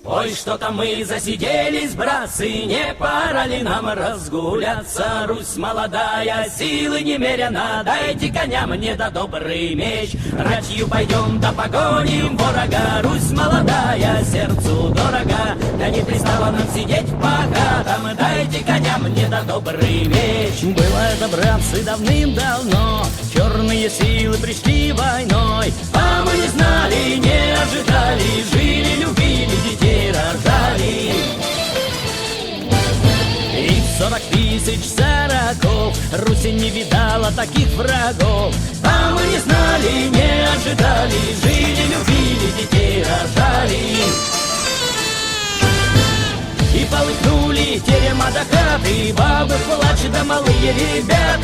Ой, что-то мы засиделись, братцы, не пора ли нам разгуляться? Русь молодая, силы немерено, дайте коня мне да добрый меч. Ратью пойдем да погоним ворога, Русь молодая, сердцу дорога. Да не пристало нам сидеть по хатам, дайте коня мне да добрый меч. Было это, братцы, давным-давно, черные силы пришли войной, а мы не знали, не ожидали, жили, любили, детей рожали. И 40 тысяч сороков Руси не видала таких врагов, а мы не знали, не ожидали, жили, любили, детей рожали. И полыхнули терема до хаты, бабы плачут да малые ребята,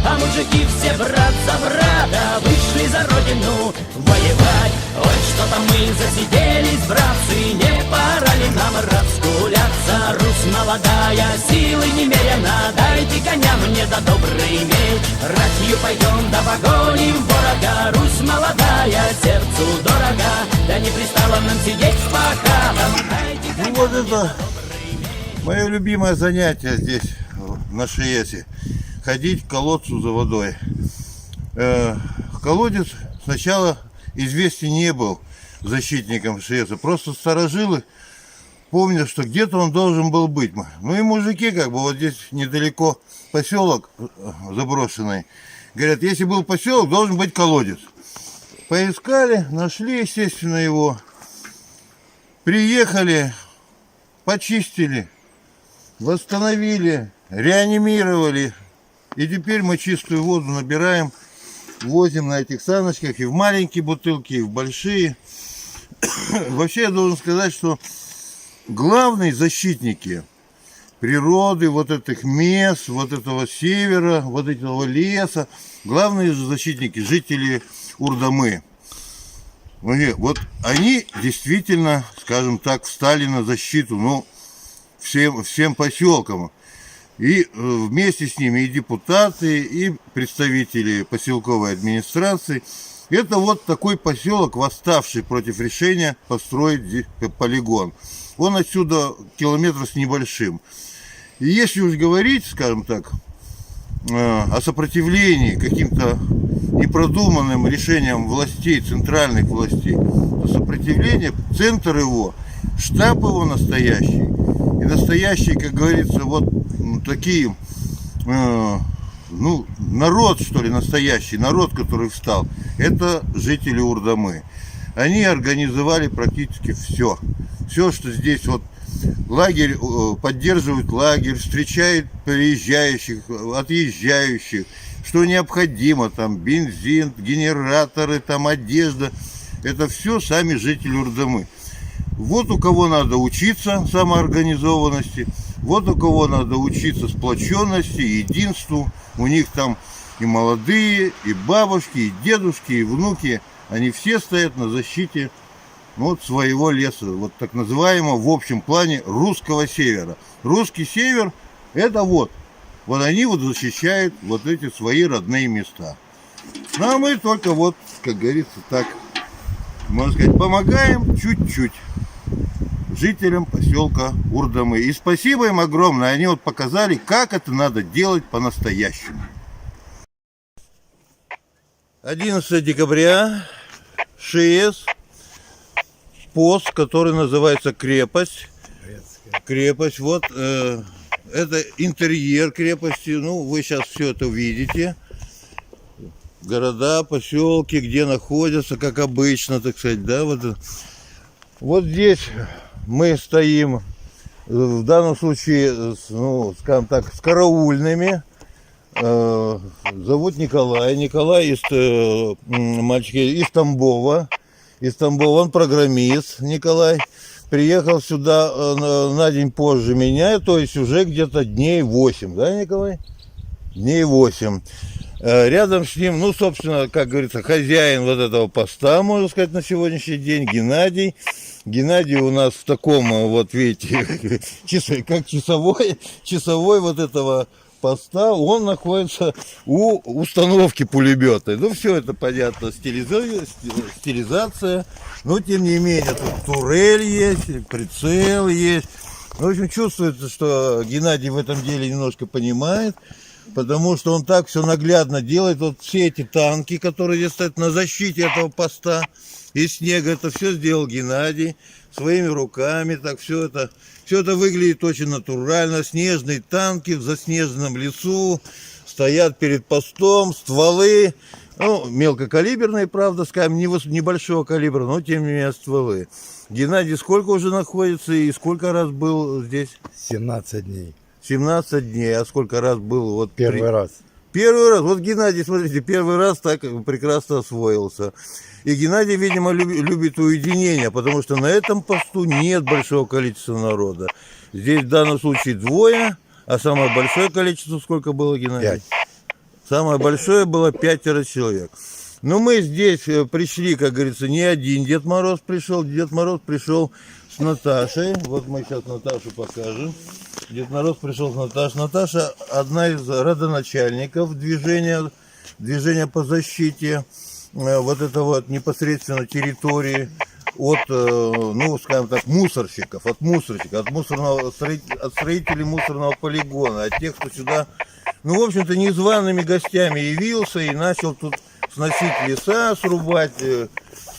а мужики все брат за брата вышли за родину воевать. Ой, что-то мы засиделись, братцы, не пора ли нам разгуляться? Русь молодая, силы немерено, дайте коня мне да добрый меч. Ратью пойдем да погоним ворога, Русь молодая, сердцу дорога. Да не пристало нам сидеть по хатам, дайте коня. Вот это мое любимое занятие здесь, на ШИЭСе. Ходить к колодцу за водой. Колодец сначала известен не был защитником ШИЭСа. Просто старожилы помнят, что где-то он должен был быть. Ну и мужики, как бы, вот здесь недалеко поселок заброшенный. Говорят, если был поселок, должен быть колодец. Поискали, нашли, естественно, его. Приехали, почистили, восстановили, реанимировали. И теперь мы чистую воду набираем, возим на этих саночках и в маленькие бутылки, и в большие. Вообще я должен сказать, что главные защитники природы, вот этих мест, вот этого севера, вот этого леса, главные защитники, жители Урдамы. Вот они действительно, скажем так, встали на защиту, ну, всем поселкам. И вместе с ними и депутаты, и представители поселковой администрации. Это вот такой поселок, восставший против решения построить полигон. Он отсюда километр с небольшим. И если уж говорить, скажем так, о сопротивлении каким-то непродуманным решениям властей, центральных властей, то сопротивление, центр его, штаб его настоящий, и настоящий, как говорится, вот такие, ну, народ, что ли, настоящий, народ, который встал, это жители Урдамы. Они организовали практически все. Все, что здесь вот лагерь, поддерживают лагерь, встречают приезжающих, отъезжающих, что необходимо, там бензин, генераторы, там одежда, это все сами жители Урдамы. Вот у кого надо учиться самоорганизованности, вот у кого надо учиться сплоченности, единству. У них там и молодые, и бабушки, и дедушки, и внуки, они все стоят на защите вот своего леса, вот так называемого в общем плане русского севера. Русский север — это вот они вот защищают вот эти свои родные места. Ну а мы только вот, как говорится, так, можно сказать, помогаем чуть-чуть жителям поселка Урдамы. И спасибо им огромное, они вот показали, как это надо делать по-настоящему. 11 декабря, ШИЭС, пост, который называется «Крепость». Крепость, вот, это интерьер крепости, ну, вы сейчас все это увидите. Города, поселки, где находятся, как обычно, так сказать, да, вот здесь мы стоим, в данном случае, ну, скажем так, с караульными. Зовут Николай. Николай мальчик из Тамбова. Он программист, Николай. Приехал сюда на день позже меня, то есть уже где-то дней 8, да, Николай? Дней 8. Рядом с ним, ну, собственно, как говорится, хозяин вот этого поста, можно сказать, на сегодняшний день, Геннадий. Геннадий у нас в таком, вот видите, как часовой вот этого поста, он находится у установки пулеметной. Ну, все это понятно, стилизация, но тем не менее, тут турель есть, прицел есть. В общем, чувствуется, что Геннадий в этом деле немножко понимает, потому что он так все наглядно делает. Вот все эти танки, которые здесь стоят на защите этого поста из снега, это все сделал Геннадий своими руками. Так все это выглядит очень натурально. Снежные танки в заснеженном лесу стоят перед постом, стволы, ну, мелкокалиберные, правда, скажем, небольшого калибра, но тем не менее стволы. Геннадий сколько уже находится и сколько раз был здесь? 17 дней. 17 дней. А сколько раз был? Вот Первый раз. Первый раз. Вот Геннадий, смотрите, первый раз так прекрасно освоился. И Геннадий, видимо, любит уединение, потому что на этом посту нет большого количества народа. Здесь в данном случае двое, а самое большое количество сколько было, Геннадий? 5. Самое большое было 5 человек. Но мы здесь пришли, как говорится, не один Дед Мороз пришел. Дед Мороз пришел с Наташей. Вот мы сейчас Наташу покажем. Дед Мороз пришел с Наташей. Наташа одна из родоначальников движения по защите вот это вот непосредственно территории от, ну, скажем так, мусорщиков, от строителей мусорного полигона, от тех, кто сюда, ну, в общем-то, незваными гостями явился и начал тут сносить леса, срубать,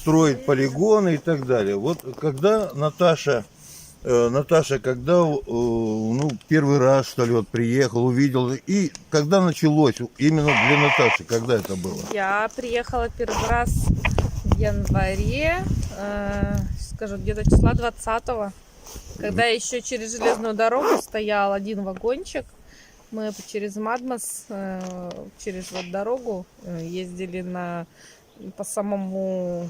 строить полигоны и так далее. Вот когда Наташа, когда, ну, первый раз, что ли, вот приехал, увидел, и когда началось именно для Наташи, когда это было? Я приехала первый раз в январе, скажу, где-то числа 20-го, когда еще через железную дорогу стоял один вагончик. Мы через Мадмос, через вот дорогу ездили по самой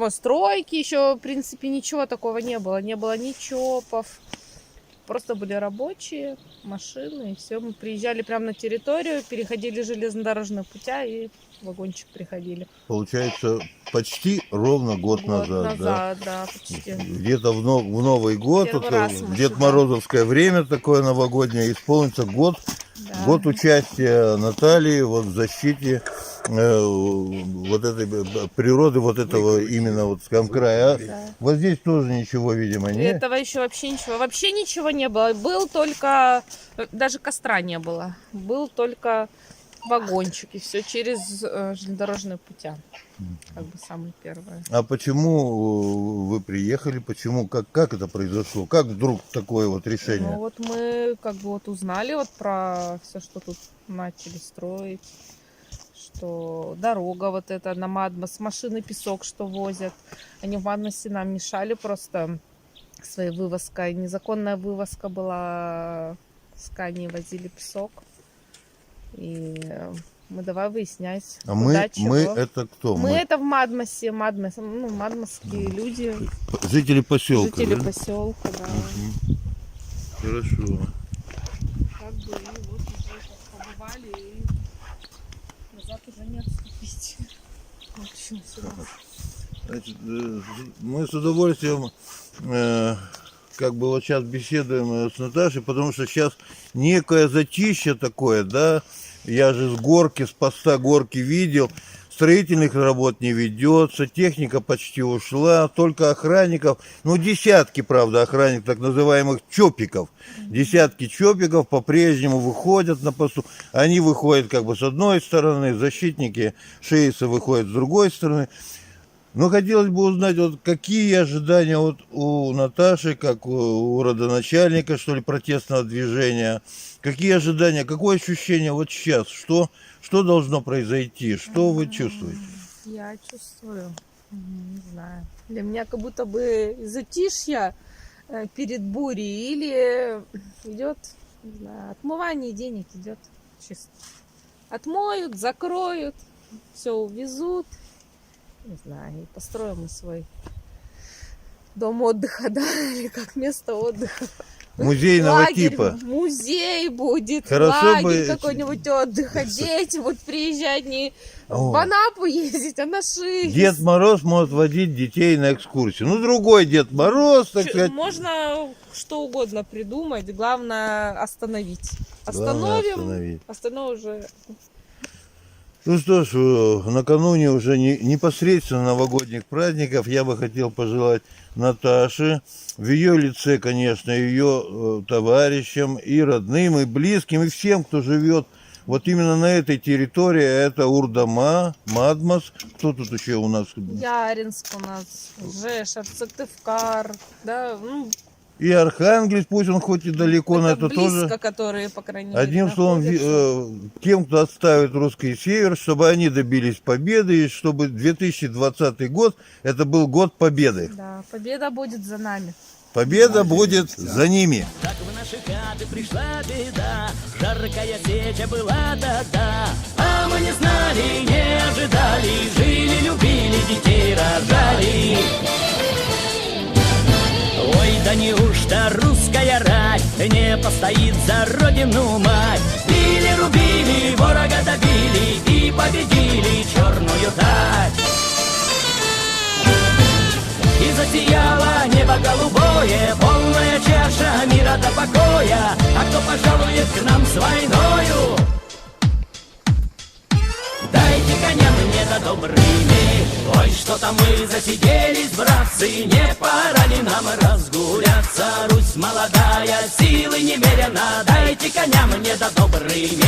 стройке. Еще, в принципе, ничего такого не было. Не было ни ЧОПов. Просто были рабочие машины, и все. Мы приезжали прямо на территорию, переходили железнодорожные путя и в вагончик приходили. Получается, почти ровно год назад, да? Да, почти. Где-то в Новый год, в Дед сюда. Морозовское время такое новогоднее, исполнится год, Да. год участия Натальи вот в защите вот этой природы, вот этого именно вот, скажем, края. Да. Вот здесь тоже ничего, видимо, нет. Этого еще вообще ничего не было. Был только, даже костра не было. Был только вагончик, и все через железнодорожные путя. Как бы самое первое. А почему вы приехали? Почему? Как это произошло? Как вдруг такое вот решение? Ну вот мы как бы вот узнали вот про все, что тут начали строить. Что дорога вот эта на Мадмос, машины песок, что возят. Они в Мадмосе нам мешали просто своей вывозкой. Незаконная вывозка была. С Кании возили песок. И мы давай выяснять, А куда, мы чего. это кто? Мы это в Мадмосе, ну, мадмосские люди, Жители поселка, жители да? поселка, да. Хорошо. Как бы, и вот уже побывали, и назад уже не отступить. В общем, сюда. Значит, мы с удовольствием как бы вот сейчас беседуем с Наташей, потому что сейчас некое затишье такое, да, я же с горки, с поста горки видел, строительных работ не ведется, техника почти ушла, только охранников, ну десятки, правда, охранников, так называемых чопиков, десятки чопиков по-прежнему выходят на посту, они выходят как бы с одной стороны, защитники шейса выходят с другой стороны. Но хотелось бы узнать, вот какие ожидания вот у Наташи, как у родоначальника, что ли, протестного движения. Какие ожидания, какое ощущение вот сейчас? Что должно произойти? Что вы чувствуете? Я чувствую, не знаю. Для меня как будто бы затишье перед бурей или идет, не знаю, отмывание денег идет чисто. Отмоют, закроют, все увезут. Не знаю, и построим мы свой дом отдыха, да, или как место отдыха. Музейного Лагерь, типа. Музей будет, Хорошо лагерь бы- какой-нибудь отдыха. Дети будут приезжать не в Анапу ездить, а на Шиес. Дед Мороз может водить детей на экскурсию. Ну, другой Дед Мороз, так сказать. Можно что угодно придумать, главное остановить. остановить. Остановим. Остальное уже... Ну что ж, накануне уже непосредственно новогодних праздников я бы хотел пожелать Наташе, в ее лице, конечно, ее товарищам и родным, и близким, и всем, кто живет вот именно на этой территории. Это Урдама, Мадмас, кто тут еще у нас? Яринск у нас, Жешев, Сыктывкар, да, ну, И Архангельск, пусть он хоть и далеко, но это близко, тоже... которые, по крайней мере, Одним словом, тем, кто отставит русский север, чтобы они добились победы, и чтобы 2020 год, это был год победы. Да, победа будет за нами. Победа будет за ними. Так в наши хаты пришла беда, жаркая сеча была, да-да. А мы не знали, не ожидали, жили, любили, детей рожали. Ой, да неужто русская рать не постоит за родину мать? Били, рубили, ворога добили и победили черную тать. И засияло небо голубое, полная чаша мира до покоя. А кто пожалует к нам с войною? Дайте коня мне да добрый меч. Ой, что-то мы засиделись, братцы, не пора ли нам разгуляться? Русь молодая, силы немерено, дайте коня мне да добрый меч.